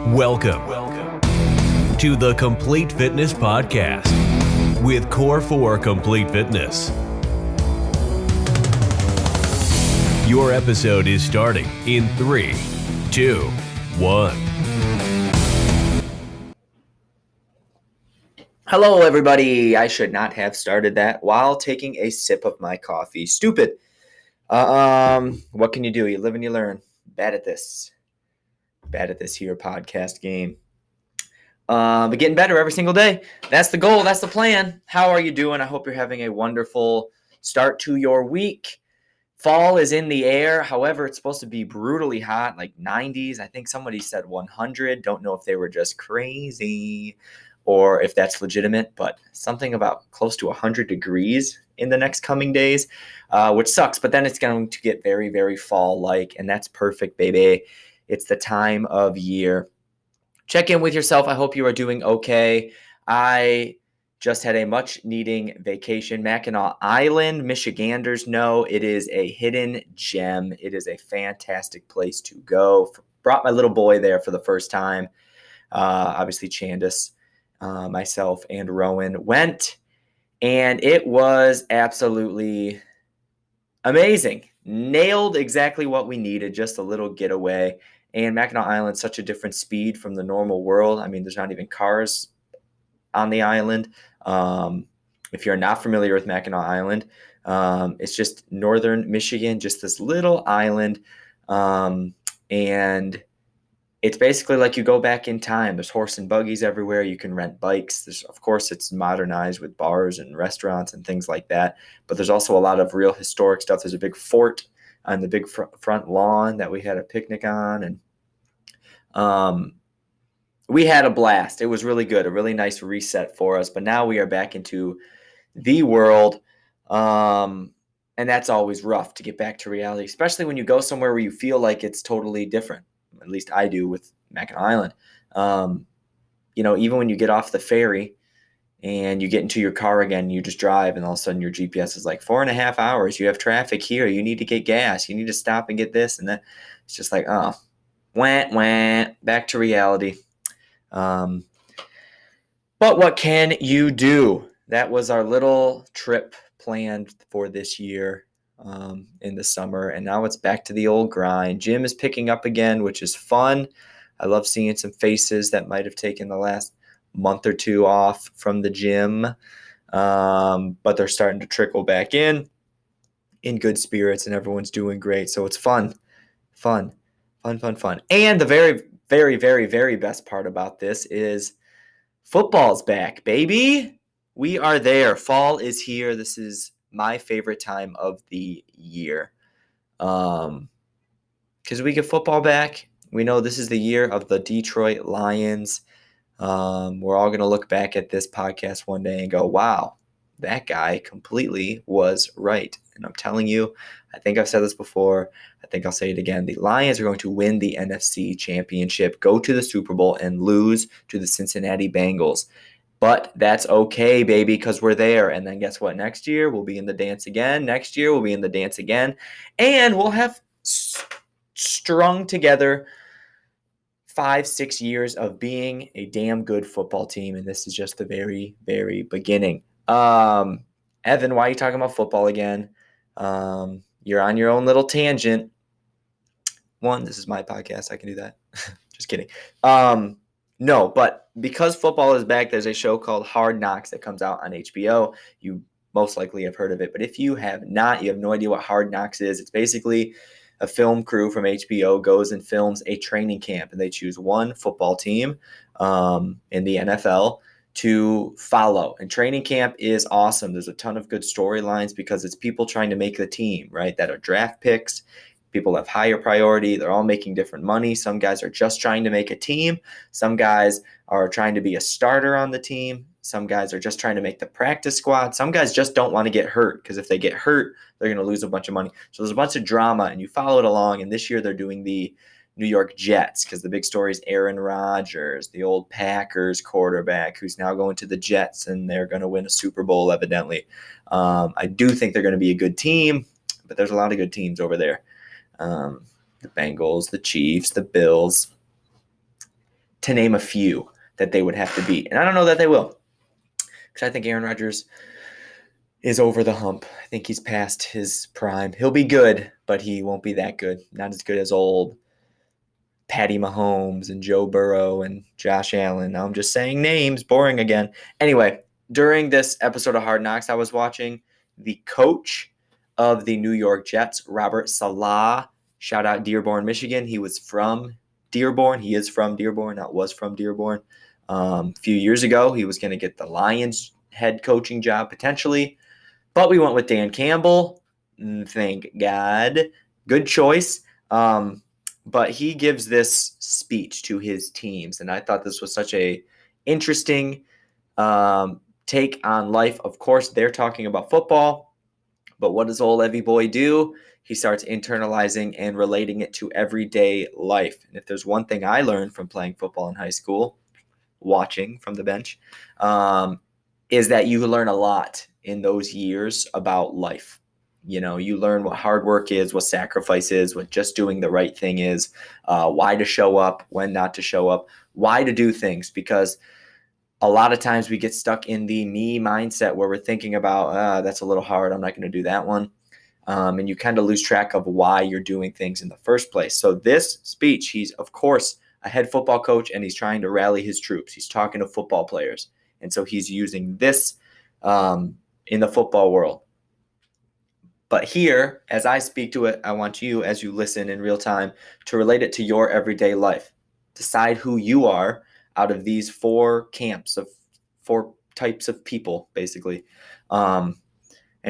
Welcome to the Complete Fitness Podcast with Core 4 Complete Fitness. Your episode is starting in 3, 2, 1. Hello, everybody. I should not have started that while taking a sip of my coffee. Stupid. What can you do? You live and you learn. Bad at this here podcast game. But getting better every single day. That's the goal. That's the plan. How are you doing? I hope you're having a wonderful start to your week. Fall is in the air. However, it's supposed to be brutally hot, like 90s. I think somebody said 100. Don't know if they were just crazy or if that's legitimate, but something about close to 100 degrees in the next coming days, which sucks. But then it's going to get very, very fall-like, and that's perfect, baby. It's the time of year. Check in with yourself. I hope you are doing okay. I just had a much-needing vacation. Mackinac Island, Michiganders know it is a hidden gem. It is a fantastic place to go. Brought my little boy there for the first time. Obviously, Chandis, myself, and Rowan went, and it was absolutely amazing. Nailed exactly what we needed, just a little getaway. And Mackinac Island's such a different speed from the normal world. I mean, there's not even cars on the island. If you're not familiar with Mackinac Island, it's just northern Michigan, just this little island. And it's basically like you go back in time. There's horse and buggies everywhere. You can rent bikes. Of course, it's modernized with bars and restaurants and things like that. But there's also a lot of real historic stuff. There's a big fort on the big front lawn that we had a picnic on. And we had a blast. It was really good, a really nice reset for us. But now we are back into the world. And that's always rough to get back to reality, especially when you go somewhere where you feel like it's totally different. At least I do with Mackinac Island. Even when you get off the ferry and you get into your car again, you just drive, and all of a sudden your GPS is like 4.5 hours. You have traffic here. You need to get gas. You need to stop and get this and that. It's just like, back to reality. But what can you do? That was our little trip planned for this year. In the summer, and now it's back to the old grind. Gym is picking up again, which is fun. I love seeing some faces that might have taken the last month or two off from the gym, but they're starting to trickle back in good spirits, and everyone's doing great. So it's fun. And the very, very, very, very best part about this is football's back, baby. We are there. Fall is here. This is my favorite time of the year, because we get football back. We know this is the year of the Detroit Lions. We're all going to look back at this podcast one day and go, wow, that guy completely was right. And I'm telling you, I think I've said this before. I think I'll say it again. The Lions are going to win the NFC Championship, go to the Super Bowl, and lose to the Cincinnati Bengals. But that's okay, baby, because we're there. And then guess what? Next year, we'll be in the dance again. Next year, we'll be in the dance again. And we'll have strung together 5-6 years of being a damn good football team. And this is just the very, very beginning. Evan, why are you talking about football again? You're on your own little tangent. This is my podcast. I can do that. Just kidding. No, but because football is back, there's a show called Hard Knocks that comes out on HBO. You most likely have heard of it. But if you have not, you have no idea what Hard Knocks is. It's basically a film crew from HBO goes and films a training camp, and they choose one football team in the NFL to follow. And training camp is awesome. There's a ton of good storylines because it's people trying to make the team, right, that are draft picks. People have higher priority. They're all making different money. Some guys are just trying to make a team. Some guys are trying to be a starter on the team. Some guys are just trying to make the practice squad. Some guys just don't want to get hurt, because if they get hurt, they're going to lose a bunch of money. So there's a bunch of drama, and you follow it along. And this year they're doing the New York Jets, because the big story is Aaron Rodgers, the old Packers quarterback, who's now going to the Jets, and they're going to win a Super Bowl, evidently. I do think they're going to be a good team, but there's a lot of good teams over there. The Bengals, the Chiefs, the Bills. to name a few that they would have to beat. And I don't know that they will, because I think Aaron Rodgers is over the hump. I think he's past his prime. He'll be good, but he won't be that good. Not as good as old Patty Mahomes and Joe Burrow and Josh Allen. Now I'm just saying names, boring again. Anyway, during this episode of Hard Knocks, I was watching the coach of the New York Jets, Robert Saleh. Shout out Dearborn, Michigan. He was from Dearborn. He is from Dearborn, not was from Dearborn. A few years ago, he was going to get the Lions head coaching job potentially, but we went with Dan Campbell. Thank God. Good choice. But he gives this speech to his teams, and I thought this was such a interesting take on life. Of course, they're talking about football, but what does old Evie Boy do? He starts internalizing and relating it to everyday life. And if there's one thing I learned from playing football in high school, watching from the bench, is that you learn a lot in those years about life. You know, you learn what hard work is, what sacrifice is, what just doing the right thing is, why to show up, when not to show up, why to do things. Because a lot of times we get stuck in the me mindset where we're thinking about, that's a little hard, I'm not going to do that one. And you kind of lose track of why you're doing things in the first place. So this speech, he's, of course, a head football coach, and he's trying to rally his troops. He's talking to football players. And so he's using this in the football world. But here, as I speak to it, I want you, as you listen in real time, to relate it to your everyday life. Decide who you are out of these four camps of four types of people, basically. And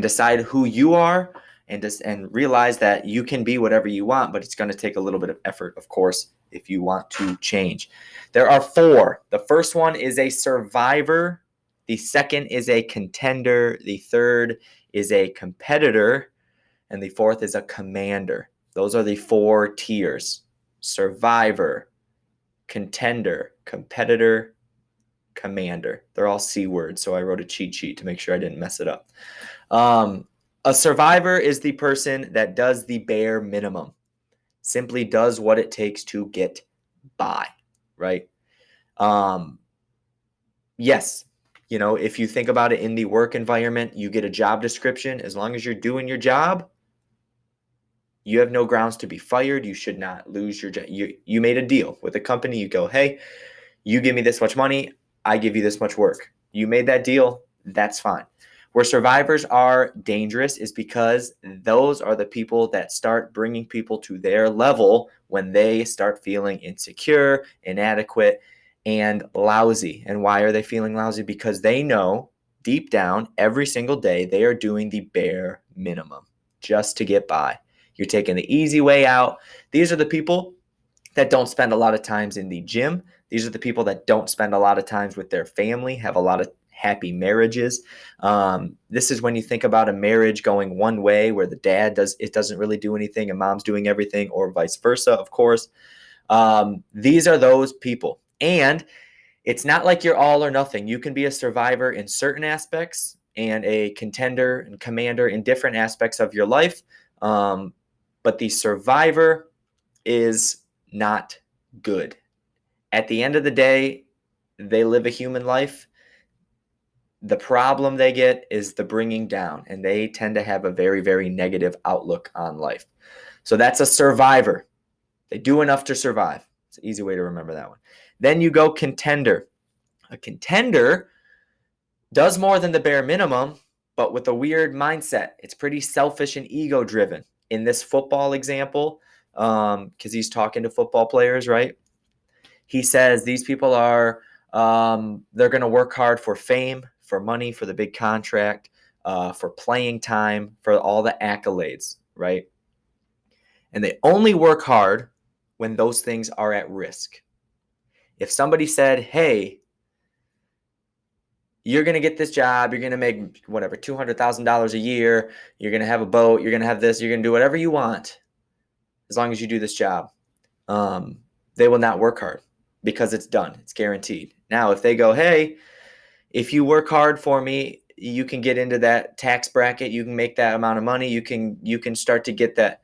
decide who you are, and realize that you can be whatever you want, but it's going to take a little bit of effort, of course, if you want to change. There are four. The first one is a survivor. The second is a contender. The third is a competitor. And the fourth is a commander. Those are the four tiers: survivor, contender, competitor, commander. They're all C words, so I wrote a cheat sheet to make sure I didn't mess it up. A survivor is the person that does the bare minimum, simply does what it takes to get by, right? Yes, you know, if you think about it in the work environment, you get a job description. As long as you're doing your job, you have no grounds to be fired. You should not lose your job. You made a deal with a company. You go, hey, you give me this much money, I give you this much work. You made that deal. That's fine. Where survivors are dangerous is because those are the people that start bringing people to their level when they start feeling insecure, inadequate, and lousy. And why are they feeling lousy? Because they know deep down every single day they are doing the bare minimum just to get by. You're taking the easy way out. These are the people that don't spend a lot of times in the gym. These are the people that don't spend a lot of times with their family, have a lot of happy marriages. This is when you think about a marriage going one way where the dad doesn't really do anything and mom's doing everything, or vice versa, of course. These are those people. And it's not like you're all or nothing. You can be a survivor in certain aspects and a contender and commander in different aspects of your life. But the survivor is not good. At the end of the day, they live a human life. The problem they get is the bringing down, and they tend to have a very, very negative outlook on life. So that's a survivor. They do enough to survive. It's an easy way to remember that one. Then you go contender. A contender does more than the bare minimum, but with a weird mindset. It's pretty selfish and ego-driven. In this football example, because he's talking to football players, right? He says these people are, they're going to work hard for fame, for money, for the big contract, for playing time, for all the accolades, right? And they only work hard when those things are at risk. If somebody said, hey, you're going to get this job, you're going to make whatever, $200,000 a year, you're going to have a boat, you're going to have this, you're going to do whatever you want as long as you do this job, they will not work hard because it's done. It's guaranteed. Now, if they go, hey, if you work hard for me, you can get into that tax bracket, you can make that amount of money, you can start to get that,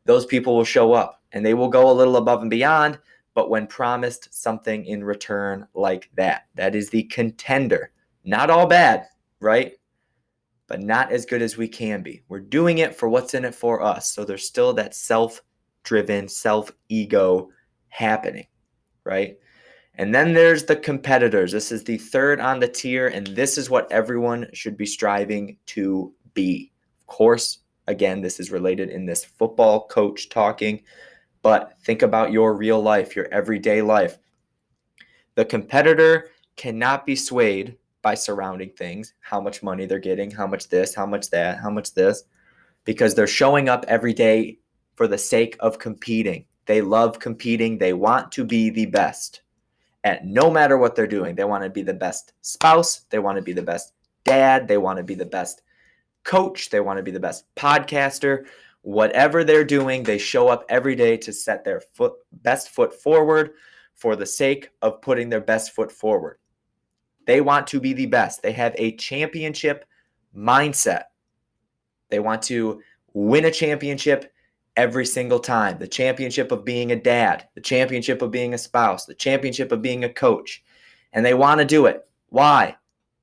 those people will show up and they will go a little above and beyond, but when promised something in return like that. That is the contender. Not all bad, right? But not as good as we can be. We're doing it for what's in it for us. So there's still that self-driven, self-ego happening, right? And then there's the competitors. This is the third on the tier, and this is what everyone should be striving to be. Of course, again, this is related in this football coach talking, but think about your real life, your everyday life. The competitor cannot be swayed by surrounding things, how much money they're getting, how much this, how much that, how much this, because they're showing up every day for the sake of competing. They love competing. They want to be the best at no matter what they're doing. They want to be the best spouse. They want to be the best dad. They want to be the best coach. They want to be the best podcaster. Whatever they're doing, they show up every day to set their best foot forward for the sake of putting their best foot forward. They want to be the best. They have a championship mindset. They want to win a championship every single time. The championship of being a dad, the championship of being a spouse, the championship of being a coach. And they want to do it. Why?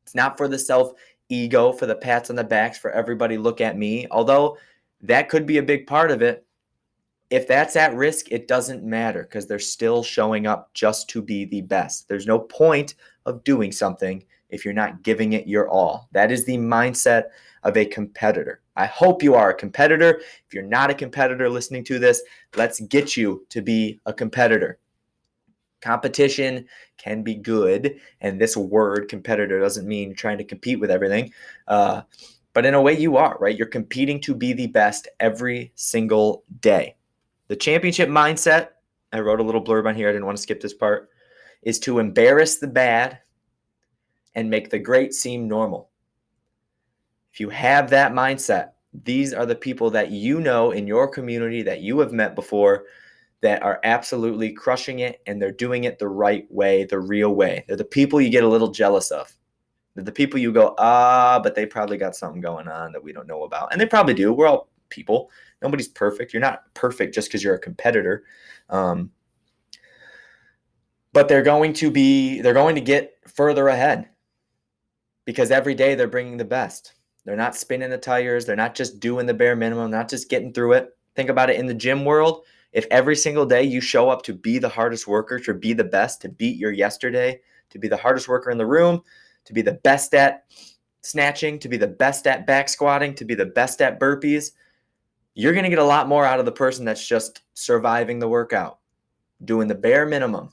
It's not for the self-ego, for the pats on the backs, for everybody look at me. Although that could be a big part of it. If that's at risk, it doesn't matter because they're still showing up just to be the best. There's no point of doing something if you're not giving it your all. That is the mindset of a competitor. I hope you are a competitor. If you're not a competitor listening to this, let's get you to be a competitor. Competition can be good, and this word competitor doesn't mean trying to compete with everything. But in a way you are, right? You're competing to be the best every single day. The championship mindset, I wrote a little blurb on here, I didn't want to skip this part, is to embarrass the bad and make the great seem normal. If you have that mindset, these are the people that you know in your community that you have met before that are absolutely crushing it, and they're doing it the right way, the real way. They're the people you get a little jealous of. They're the people you go, but they probably got something going on that we don't know about. And they probably do. We're all people. Nobody's perfect. You're not perfect just because you're a competitor. But they're going to get further ahead because every day they're bringing the best. They're not spinning the tires. They're not just doing the bare minimum, not just getting through it. Think about it in the gym world. If every single day you show up to be the hardest worker, to be the best, to beat your yesterday, to be the hardest worker in the room, to be the best at snatching, to be the best at back squatting, to be the best at burpees, you're going to get a lot more out of the person that's just surviving the workout, doing the bare minimum.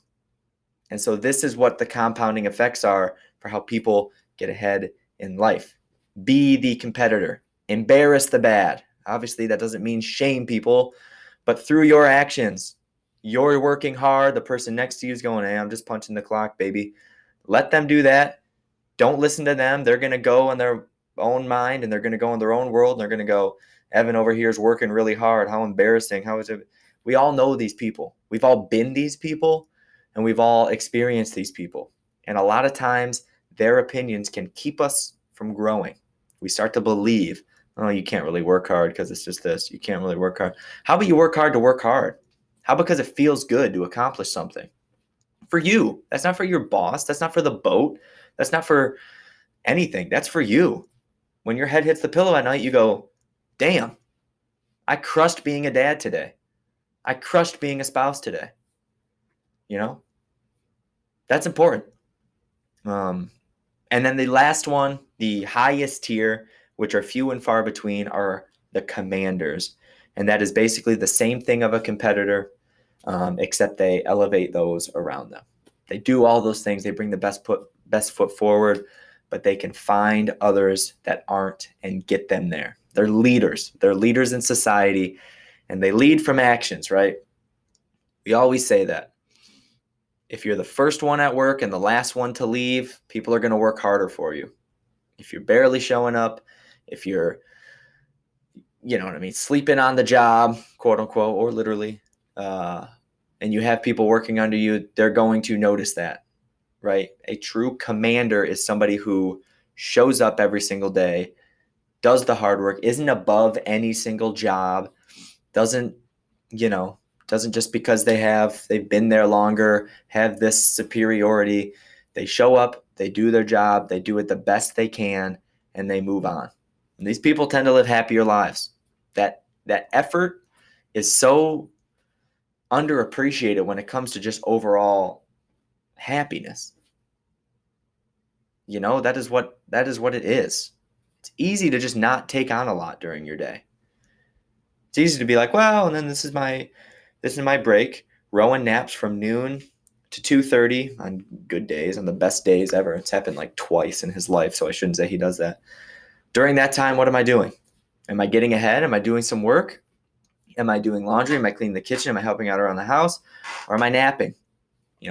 And so this is what the compounding effects are for how people get ahead in life. Be the competitor. Embarrass the bad. Obviously, that doesn't mean shame people, but through your actions, you're working hard. The person next to you is going, hey, I'm just punching the clock, baby. Let them do that. Don't listen to them. They're going to go in their own mind, and they're going to go in their own world, and they're going to go, Evan over here is working really hard. How embarrassing. How is it? We all know these people. We've all been these people, and we've all experienced these people. And a lot of times their opinions can keep us from growing. We start to believe, oh, you can't really work hard because it's just this. You can't really work hard. How about you work hard to work hard? How because it feels good to accomplish something? For you. That's not for your boss. That's not for the boat. That's not for anything. That's for you. When your head hits the pillow at night, you go, damn, I crushed being a dad today. I crushed being a spouse today. You know, that's important. And then the last one, the highest tier, which are few and far between, are the commanders. And that is basically the same thing of a competitor, except they elevate those around them. They do all those things. They bring the best foot forward, but they can find others that aren't and get them there. They're leaders. They're leaders in society, and they lead from actions, right? We always say that. If you're the first one at work and the last one to leave, people are going to work harder for you. If you're barely showing up, if you're, you know what I mean, sleeping on the job, quote unquote, or literally, and you have people working under you, they're going to notice that, right? A true commander is somebody who shows up every single day, does the hard work, isn't above any single job, doesn't, Doesn't just because they've been there longer, have this superiority. They show up, they do their job, they do it the best they can, and they move on. And these people tend to live happier lives. That effort is so underappreciated when it comes to just overall happiness. That is what it is. It's easy to just not take on a lot during your day. It's easy to be like, well, and then this is my break. Rowan naps from noon to 2:30 on good days, on the best days ever. It's happened like twice in his life, so I shouldn't say he does that. During that time, what am I doing? Am I getting ahead? Am I doing some work? Am I doing laundry? Am I cleaning the kitchen? Am I helping out around the house? Or am I napping?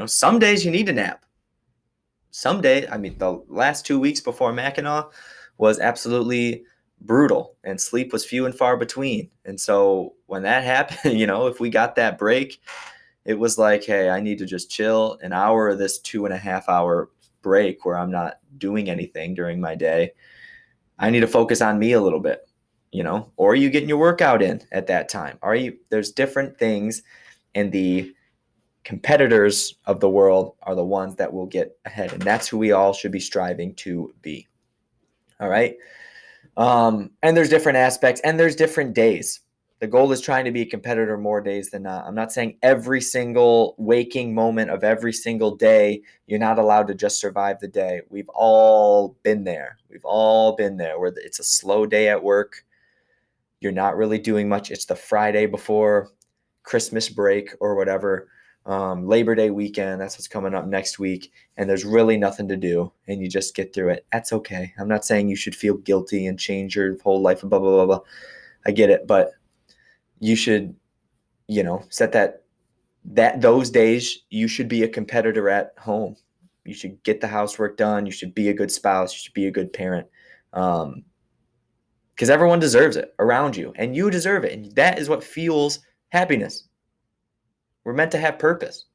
Some days you need to nap. Some days, the last 2 weeks before Mackinac was absolutely brutal, and sleep was few and far between. And so when that happened, if we got that break, it was like, hey, I need to just chill an hour of this 2.5 hour break where I'm not doing anything during my day. I need to focus on me a little bit, or are you getting your workout in at that time? There's different things, and the competitors of the world are the ones that will get ahead. And that's who we all should be striving to be. All right. And there's different aspects, and there's different days. The goal is trying to be a competitor more days than not. I'm not saying every single waking moment of every single day, you're not allowed to just survive the day. We've all been there. Where it's a slow day at work. You're not really doing much. It's the Friday before Christmas break or whatever. Labor Day weekend, that's what's coming up next week, and there's really nothing to do, and you just get through it. That's okay. I'm not saying you should feel guilty and change your whole life and blah, blah, blah, blah. I get it, but you should, set that those days you should be a competitor at home. You should get the housework done. You should be a good spouse. You should be a good parent. Because everyone deserves it around you, and you deserve it, and that is what fuels happiness. We're meant to have purpose.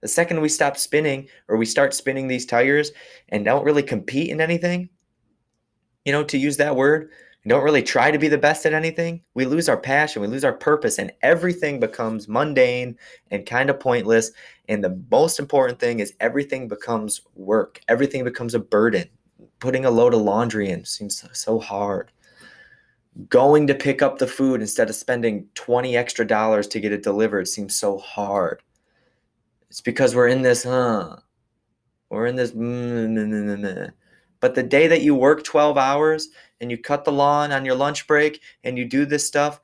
The second we stop spinning, or we start spinning these tires and don't really compete in anything, to use that word, and don't really try to be the best at anything, we lose our passion, we lose our purpose, and everything becomes mundane and kind of pointless. And the most important thing is everything becomes work. Everything becomes a burden. Putting a load of laundry in seems so hard. Going to pick up the food instead of spending $20 extra to get it delivered seems so hard. It's because we're in this, but the day that you work 12 hours and you cut the lawn on your lunch break and you do this stuff,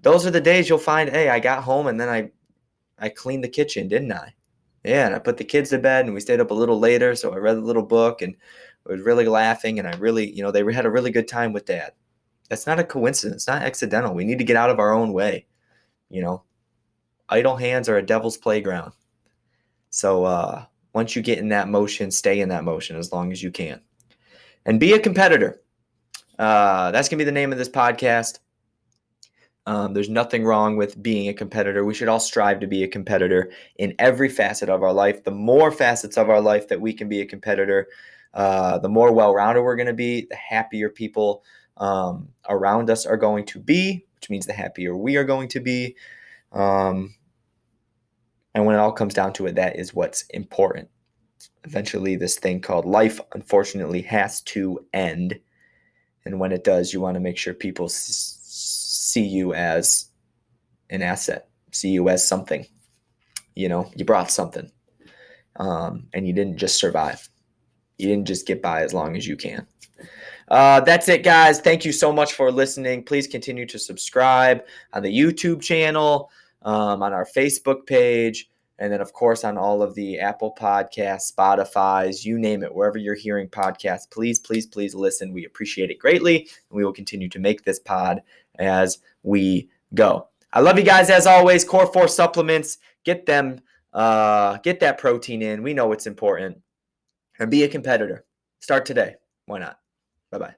those are the days you'll find, hey, I got home and then I cleaned the kitchen, didn't I? Yeah, and I put the kids to bed and we stayed up a little later, so I read a little book and I was really laughing, and I really, they had a really good time with Dad. That's not a coincidence. It's not accidental. We need to get out of our own way. Idle hands are a devil's playground. So once you get in that motion, stay in that motion as long as you can. And be a competitor. That's going to be the name of this podcast. There's nothing wrong with being a competitor. We should all strive to be a competitor in every facet of our life. The more facets of our life that we can be a competitor, the more well-rounded we're going to be, the happier people around us are going to be, which means the happier we are going to be. And when it all comes down to it, that is what's important. Eventually, this thing called life, unfortunately, has to end. And when it does, you want to make sure people see you as an asset, see you as something. You brought something, and you didn't just survive. You didn't just get by as long as you can. That's it, guys. Thank you so much for listening. Please continue to subscribe on the YouTube channel, on our Facebook page, and then, of course, on all of the Apple Podcasts, Spotify's, you name it, wherever you're hearing podcasts. Please, please, please listen. We appreciate it greatly, and we will continue to make this pod as we go. I love you guys as always. Core 4 supplements, get them, get that protein in. We know it's important. And be a competitor. Start today. Why not? Bye-bye.